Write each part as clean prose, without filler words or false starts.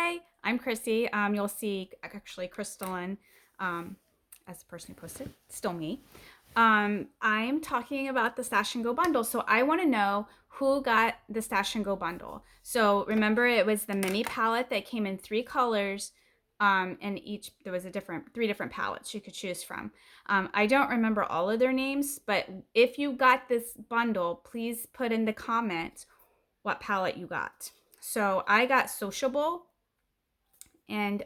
Hi, I'm Chrissy. You'll see actually Crystalline as the person who posted, still me. I'm talking about the Stash and Go bundle. So I want to know who got the Stash and Go bundle. So remember, it was the mini palette that came in 3 colors. And each there was a 3 different palettes you could choose from. I don't remember all of their names, but if you got this bundle, please put in the comments what palette you got. So I got Sociable, and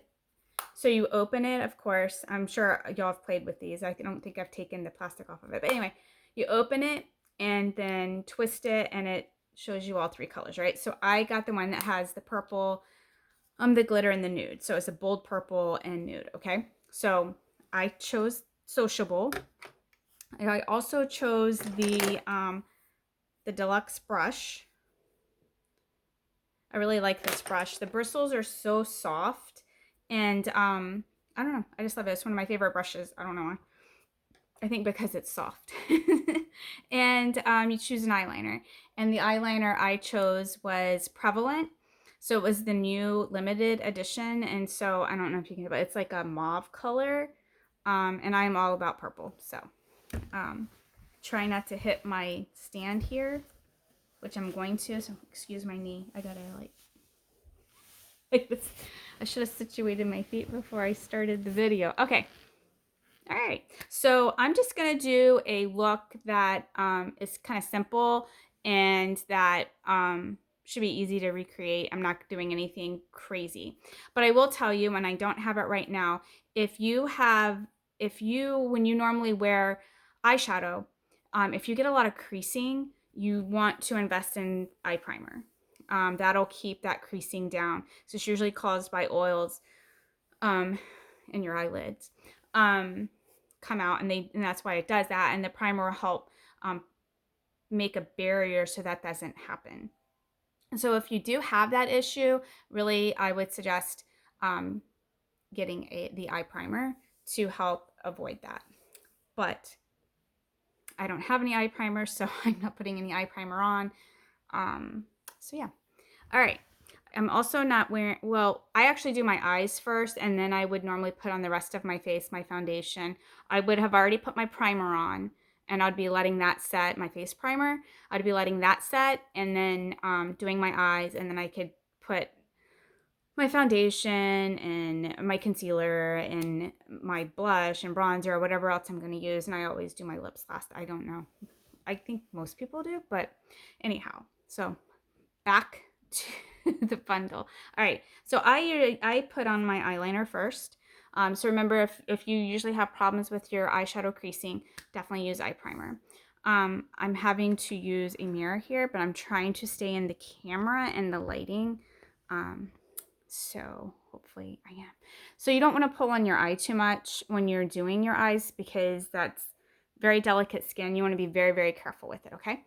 so you open it, of course. I'm sure y'all have played with these. I don't think I've taken the plastic off of it. But anyway, you open it and then twist it and it shows you all 3 colors, right? So I got the one that has the purple, the glitter, and the nude. So it's a bold purple and nude, okay? So I chose Sociable. I also chose the deluxe brush. I really like this brush. The bristles are so soft, and I don't know. I just love it. It's one of my favorite brushes. I don't know why. I think because it's soft. And you choose an eyeliner, and the eyeliner I chose was Prevalent. So it was the new limited edition, and so I don't know if you can, but it's like a mauve color, and I'm all about purple. So try not to hit my stand here, which I'm going to. So excuse my knee. I gotta I should have situated my feet before I started the video. Okay. All right. So I'm just going to do a look that is kind of simple and that should be easy to recreate. I'm not doing anything crazy. But I will tell you, and I don't have it right now, when you normally wear eyeshadow, if you get a lot of creasing, you want to invest in eye primer. That'll keep that creasing down. So it's usually caused by oils in your eyelids come out, and that's why it does that. And the primer will help make a barrier so that doesn't happen. So if you do have that issue, really, I would suggest getting the eye primer to help avoid that. But I don't have any eye primer, so I'm not putting any eye primer on. So yeah. All right. I'm also not wearing, well, I actually do my eyes first, and then I would normally put on the rest of my face, my foundation. I would have already put my primer on, and I'd be letting that set, my face primer. I'd be letting that set, and then doing my eyes, and then I could put my foundation and my concealer and my blush and bronzer or whatever else I'm going to use. And I always do my lips last. I don't know. I think most people do, but anyhow. So back to the bundle. All right, so I put on my eyeliner first. So remember, if you usually have problems with your eyeshadow creasing, definitely use eye primer. I'm having to use a mirror here, but I'm trying to stay in the camera and the lighting. So hopefully I am. So you don't want to pull on your eye too much when you're doing your eyes, because that's very delicate skin. You want to be very, very careful with it, okay?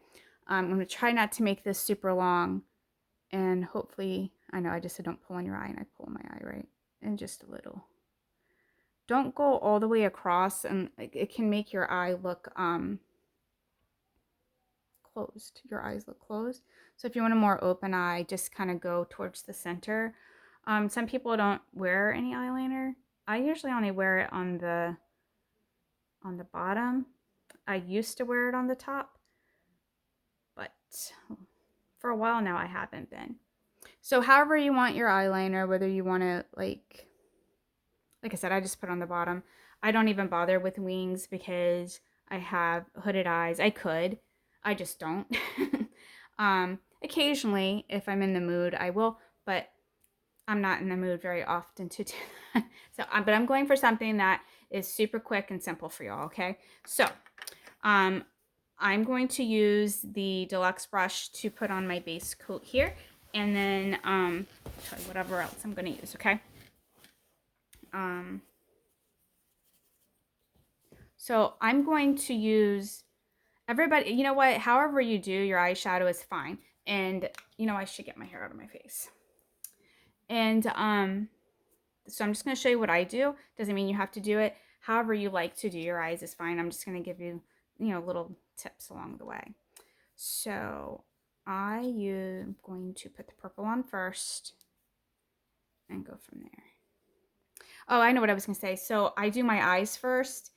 I'm going to try not to make this super long, and hopefully, I know I just said don't pull on your eye, and I pull my eye, right? And just a little. Don't go all the way across, and it can make your eye look closed. Your eyes look closed. So if you want a more open eye, just kind of go towards the center. Some people don't wear any eyeliner. I usually only wear it on the bottom. I used to wear it on the top, but for a while now I haven't been. So however you want your eyeliner, whether you want to like I said, I just put on the bottom. I don't even bother with wings because I have hooded eyes. I could, I just don't. Occasionally, if I'm in the mood, I will, but I'm not in the mood very often to do that. So, but I'm going for something that is super quick and simple for y'all, okay? So, I'm going to use the deluxe brush to put on my base coat here, and then whatever else I'm going to use, okay? So I'm going to use, everybody, you know what, however you do your eyeshadow is fine. And you know, I should get my hair out of my face. And so I'm just going to show you what I do. Doesn't mean you have to do it. However you like to do your eyes is fine. I'm just going to give you, little tips along the way. So I am going to put the purple on first. and go from there. Oh, I know what I was gonna say. So I do my eyes first,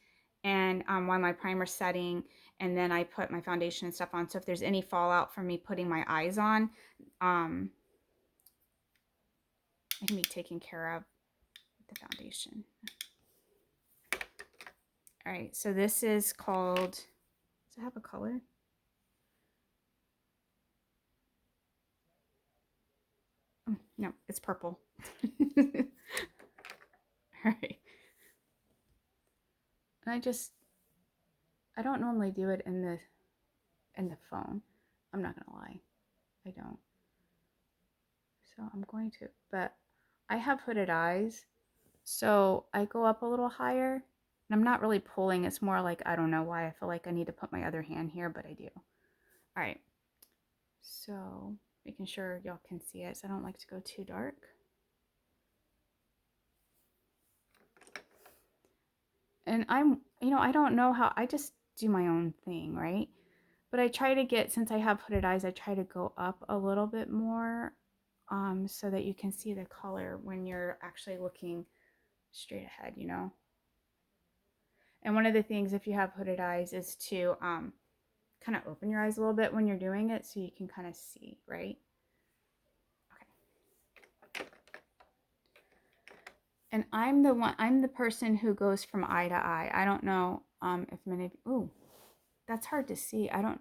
and while my primer's setting, and then I put my foundation and stuff on. So if there's any fallout from me putting my eyes on, it can be taken care of with the foundation. All right, so this is called, does it have a color? Oh, no, it's purple. All right. And I don't normally do it in the phone. I'm not gonna lie, I don't. So I'm going to, but I have hooded eyes, so I go up a little higher. And I'm not really pulling. It's more like, I don't know why I feel like I need to put my other hand here, but I do. All right. So making sure y'all can see it. So I don't like to go too dark. And I don't know how, I just do my own thing, right? But I try to get, since I have hooded eyes, I try to go up a little bit more so that you can see the color when you're actually looking straight ahead, you know? And one of the things, if you have hooded eyes, is to kind of open your eyes a little bit when you're doing it so you can kind of see, right? Okay. And I'm the person who goes from eye to eye. I don't know if many of you, ooh, that's hard to see. It's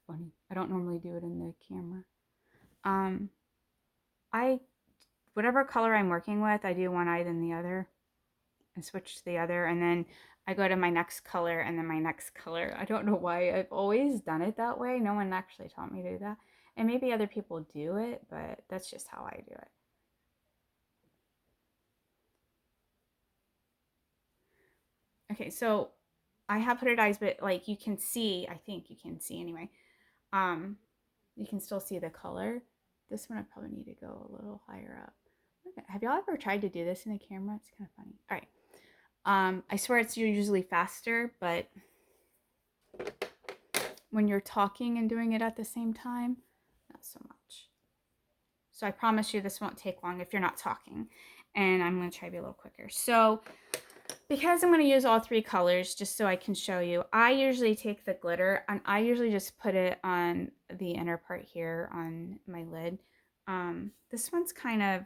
funny. I don't normally do it in the camera. I, whatever color I'm working with, I do one eye then the other and switch to the other, and then I go to my next color and then my next color. I don't know why I've always done it that way. No one actually taught me to do that. And maybe other people do it, but that's just how I do it. Okay, so I have hooded eyes, but like you can see, I think you can see anyway. You can still see the color. This one I probably need to go a little higher up. Okay. Have y'all ever tried to do this in the camera? It's kind of funny. All right. I swear it's usually faster, but when you're talking and doing it at the same time, not so much. So I promise you this won't take long if you're not talking. And I'm going to try to be a little quicker. So because I'm going to use all three colors just so I can show you, I usually take the glitter and I usually just put it on the inner part here on my lid. This one's kind of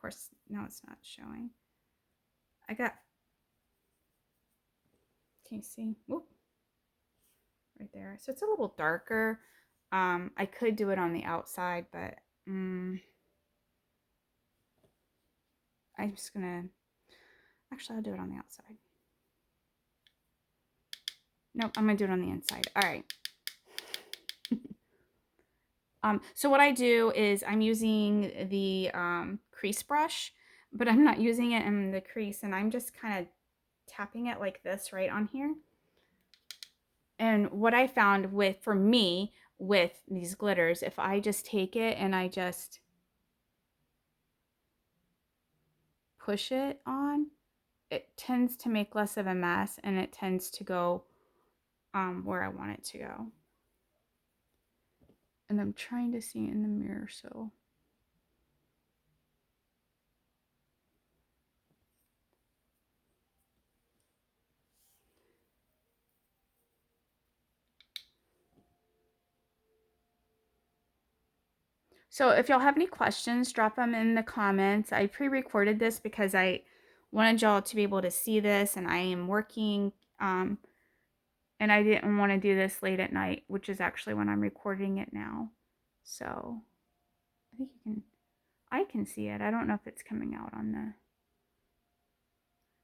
course, now it's not showing. Can you see? Whoop, right there. So it's a little darker. I could do it on the outside, but I'm just gonna, actually I'll do it on the outside. Nope, I'm gonna do it on the inside. All right. So what I do is I'm using the crease brush, but I'm not using it in the crease, and I'm just kind of tapping it like this right on here. And what I found for me with these glitters, if I just take it and I just push it on, it tends to make less of a mess and it tends to go where I want it to go. And I'm trying to see in the mirror, so. So if y'all have any questions, drop them in the comments. I pre-recorded this because I wanted y'all to be able to see this, and I am working, and I didn't want to do this late at night, which is actually when I'm recording it now. So I think I can see it. I don't know if it's coming out on the,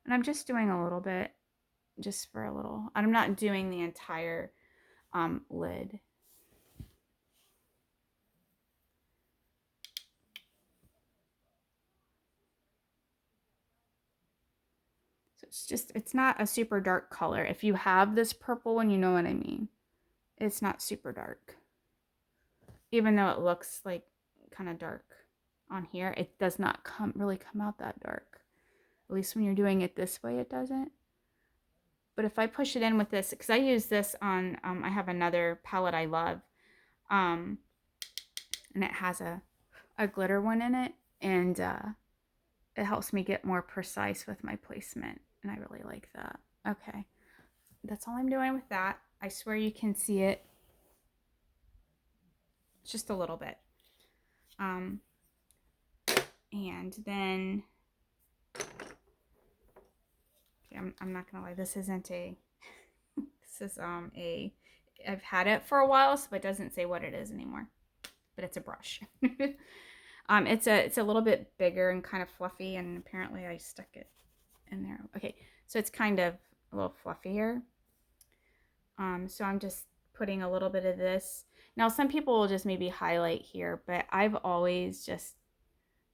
and I'm just doing a little bit, just for a little. I'm not doing the entire lid. So it's not a super dark color. If you have this purple one, you know what I mean. It's not super dark. Even though it looks like kind of dark on here, it does not really come out that dark. At least when you're doing it this way, it doesn't. But if I push it in with this, because I use this on, I have another palette I love. and it has a glitter one in it, and it helps me get more precise with my placement, and I really like that. Okay, that's all I'm doing with that. I swear you can see it. Just a little bit. And then I'm not gonna lie, this isn't a this is I've had it for a while, so it doesn't say what it is anymore, but it's a brush. It's a little bit bigger and kind of fluffy, and apparently I stuck it in there. Okay, so it's kind of a little fluffier. So I'm just putting a little bit of this. Now some people will just maybe highlight here, but I've always just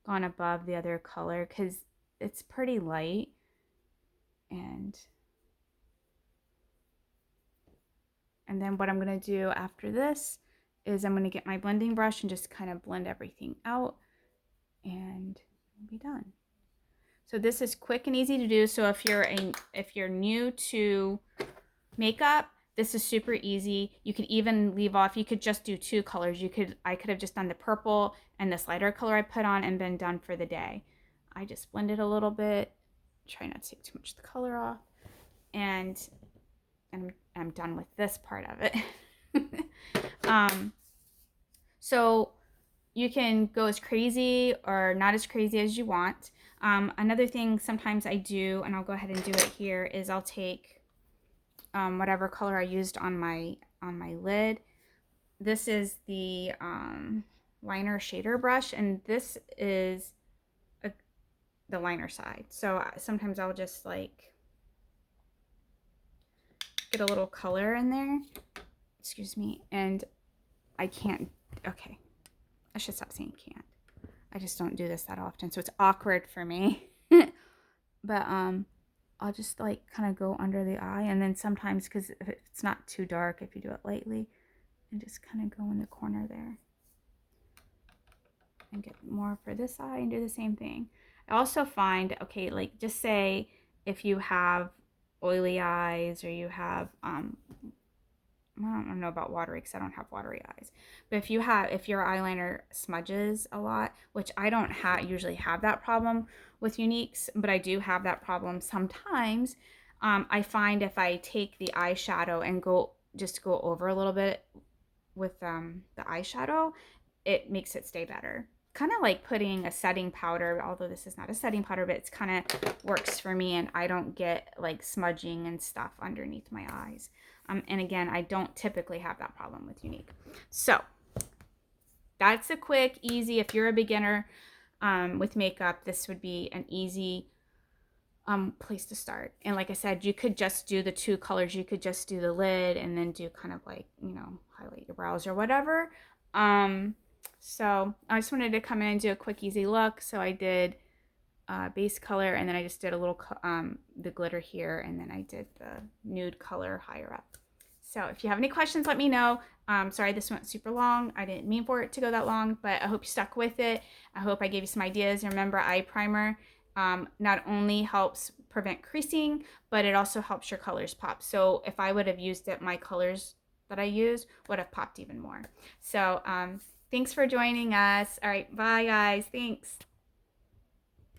gone above the other color because it's pretty light. And then what I'm going to do after this is I'm going to get my blending brush and just kind of blend everything out, and we'll be done. So this is quick and easy to do. So if you're new to makeup, this is super easy. You could even leave off, you could just do 2 colors. I could have just done the purple and this lighter color I put on and been done for the day. I just blended a little bit, try not to take too much of the color off, and I'm done with this part of it. So you can go as crazy or not as crazy as you want. Another thing sometimes I do, and I'll go ahead and do it here, is I'll take whatever color I used on my lid. This is the liner shader brush, and this is the liner side. So sometimes I'll just like get a little color in there. Excuse me. And I can't. Okay, I should stop saying can't. I just don't do this that often, so it's awkward for me. But I'll just like kind of go under the eye, and then sometimes, because if it's not too dark, if you do it lightly, and just kind of go in the corner there and get more for this eye and do the same thing. I also find, okay, like just say if you have oily eyes, or you have I don't know about watery because I don't have watery eyes, but if your eyeliner smudges a lot, which I don't usually have that problem with Youniques, but I do have that problem sometimes. I find if I take the eyeshadow and go over a little bit with the eyeshadow, it makes it stay better. Kind of like putting a setting powder, although this is not a setting powder, but it's kind of works for me, and I don't get like smudging and stuff underneath my eyes. And again, I don't typically have that problem with Younique. So that's a quick, easy, if you're a beginner with makeup, this would be an easy place to start. And like I said, you could just do the 2 colors. You could just do the lid and then do kind of like, highlight your brows or whatever. So I just wanted to come in and do a quick, easy look. So I did base color, and then I just did a little the glitter here, and then I did the nude color higher up. So if you have any questions, let me know. Sorry this went super long. I didn't mean for it to go that long, but I hope you stuck with it. I hope I gave you some ideas. Remember, eye primer not only helps prevent creasing, but it also helps your colors pop. So if I would have used it, my colors that I used would have popped even more. So thanks for joining us. All right, bye guys. Thanks.